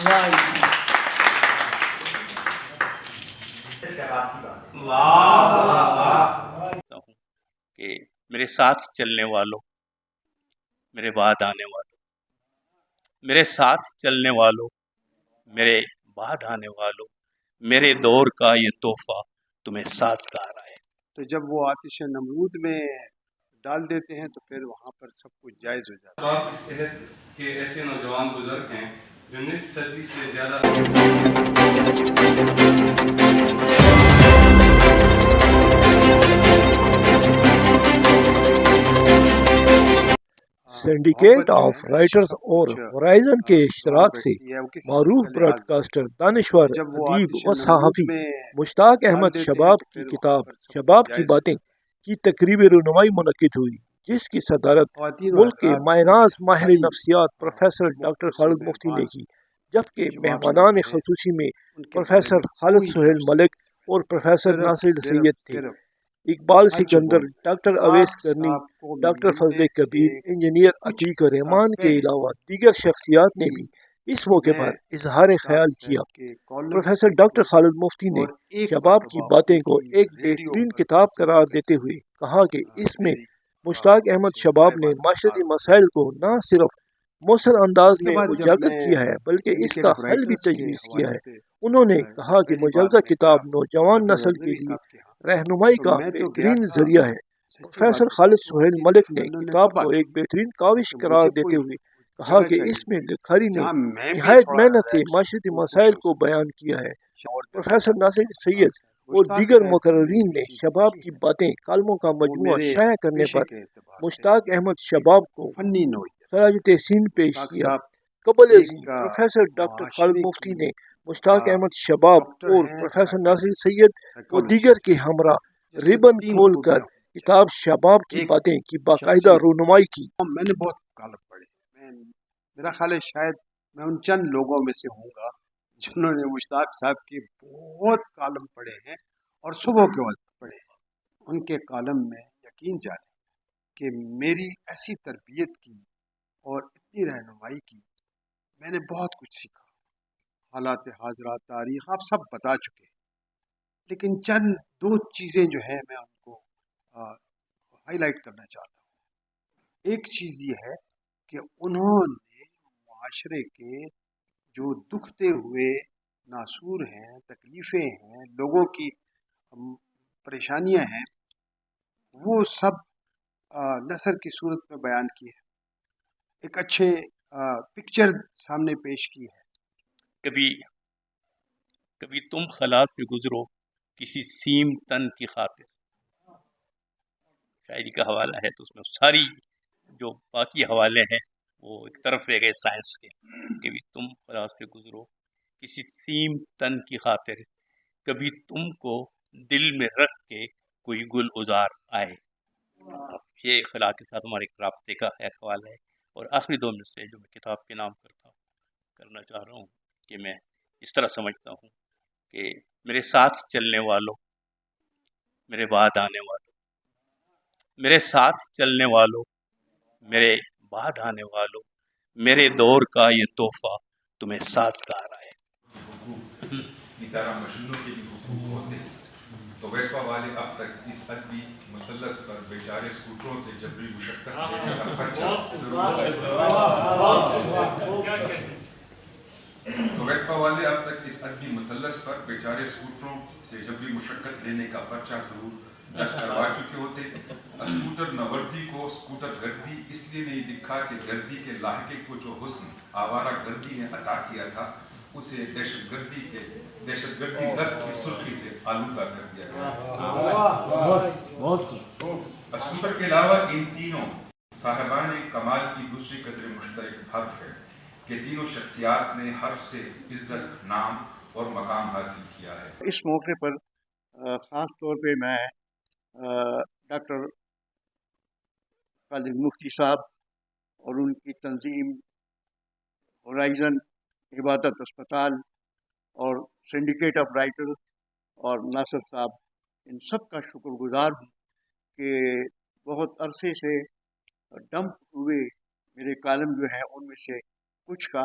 ہوں کہ میرے ساتھ چلنے والوں، میرے بعد آنے والوں، میرے ساتھ چلنے والوں، میرے بعد آنے والوں، میرے دور کا یہ تحفہ تمہیں سازگار آئے۔ تو جب وہ آتش نمرود میں ڈال دیتے ہیں تو پھر وہاں پر سب کچھ جائز ہو جاتا ہے۔ آپ اس صحت کے ایسے نوجوان بزرگ ہیں جو نصف صدی سے زیادہ سنڈیکیٹ آف رائٹرز اور ورائزن کے اشتراک سے معروف براڈ کاسٹر، دانشور، ادیب و صحافی مشتاق احمد شباب کی کتاب شباب کی باتیں کی تقریب رونمائی منعقد ہوئی، جس کی صدارت ملک کے مایناز ماہر نفسیات پروفیسر ڈاکٹر خالد مفتی نے کی، جبکہ مہمانان خصوصی میں پروفیسر خالد سہیل ملک اور پروفیسر ناصر سید تھے۔ اقبال سکندر، ڈاکٹر اویس کرنی، ڈاکٹر فضل کبیر، انجینئر عتیق رحمان کے علاوہ دیگر شخصیات نے بھی اس موقع پر اظہار خیال کیا۔ پروفیسر ڈاکٹر خالد مفتی نے شباب کی باتیں کو ایک بہترین کتاب قرار دیتے ہوئے کہا کہ اس میں مشتاق احمد شباب نے معاشرتی مسائل کو نہ صرف مؤثر انداز میں اجاگر کیا ہے بلکہ اس کا حل بھی تجویز کیا ہے۔ انہوں نے کہا کہ مجوزہ کتاب نوجوان نسل کے لیے رہنمائی کا بہترین ذریعہ ہے۔ پروفیسر خالد سہیل ملک نے کتاب کو ایک بہترین کاوش قرار دیتے ہوئے کہا کہ اس میں لکھاری نے نہایت محنت سے معاشرتی مسائل کو بیان کیا ہے۔ پروفیسر ناصر سید اور دیگر مقررین نے شباب کی باتیں کالموں کا مجموعہ شائع کرنے پر مشتاق احمد شباب کو خراج تحسین پیش کیا۔ قبل ازیں پروفیسر ڈاکٹر خالد مفتی نے مشتاق احمد شباب اور پروفیسر ناصر سید و دیگر کے ہمراہ ریبن کھول کر کتاب شباب کی باتیں کی باقاعدہ رونمائی کی۔ میں نے بہت کالم پڑھے، میرا خیال ہے شاید میں ان چند لوگوں میں سے ہوں گا جنہوں نے مشتاق صاحب کے بہت کالم پڑھے ہیں اور صبح کے وقت پڑھے ہیں۔ ان کے کالم میں یقین جانیں کہ میری ایسی تربیت کی اور اتنی رہنمائی کی، میں نے بہت کچھ سیکھا۔ حالات حاضرہ، تاریخ آپ سب بتا چکے ہیں، لیکن چند دو چیزیں جو ہیں میں ان کو ہائی لائٹ کرنا چاہتا ہوں۔ ایک چیز یہ ہے کہ انہوں نے معاشرے کے جو دکھتے ہوئے ناسور ہیں، تکلیفیں ہیں، لوگوں کی پریشانیاں ہیں، وہ سب نثر کی صورت میں بیان کی ہے، ایک اچھے پکچر سامنے پیش کی ہے۔ کبھی تم خلا سے گزرو کسی سیم تن کی خاطر، شاعری کا حوالہ ہے تو اس میں ساری جو باقی حوالے ہیں وہ ایک طرف رہ گئے سائنس کے۔ کبھی تم خلا سے گزرو کسی سیم تن کی خاطر، کبھی تم کو دل میں رکھ کے کوئی گل ازار آئے۔ یہ خلا کے ساتھ ہمارے ایک رابطے کا ایک حوالہ ہے۔ اور آخری دو میں سے جو میں کتاب کے نام کرنا چاہ رہا ہوں کہ میں اس طرح سمجھتا ہوں کہ میرے ساتھ چلنے والوں، میرے بعد آنے والوں، میرے ساتھ چلنے والوں، میرے بعد آنے والوں، میرے دور کا یہ تحفہ تمہیں سازگار آئے۔ کی طرح مشنوں کے بھی حقوق ہوتے ہیں، تو ویسپا والے اب تک اس ادبی مثلث پر بیچارے اسکوٹروں سے جبری مشقت لینے کا پرچہ تو ویسپا والے اب تک اس ادبی مثلث پر بیچارے اسکوٹروں سے جبری مشقت لینے کا پرچہ ضرور درج کروا چکے ہوتے۔ اسکوٹر نوردی کو اسکوٹر گردی اس لیے نہیں لکھا کہ گردی کے لاحقے کو جو حسن آوارہ گردی نے عطا کیا تھا اسے دہشت گردی لفظ کی سرخی سے آلودہ کر دیا گیا۔ اسکوٹر کے علاوہ ان تینوں صاحبان کمال کی دوسری قدر مشترک حرف ہے کہ تینوں شخصیات نے حرف سے عزت، نام اور مقام حاصل کیا ہے۔ اس موقع پر خاص طور پہ میں ڈاکٹر خالد مفتی صاحب اور ان کی تنظیم ہورائزن عبادت اسپتال اور سنڈیکیٹ آف رائٹر اور ناصر صاحب، ان سب کا شکر گزار ہوں کہ بہت عرصے سے ڈمپ ہوئے میرے کالم جو ہیں ان میں سے کچھ کا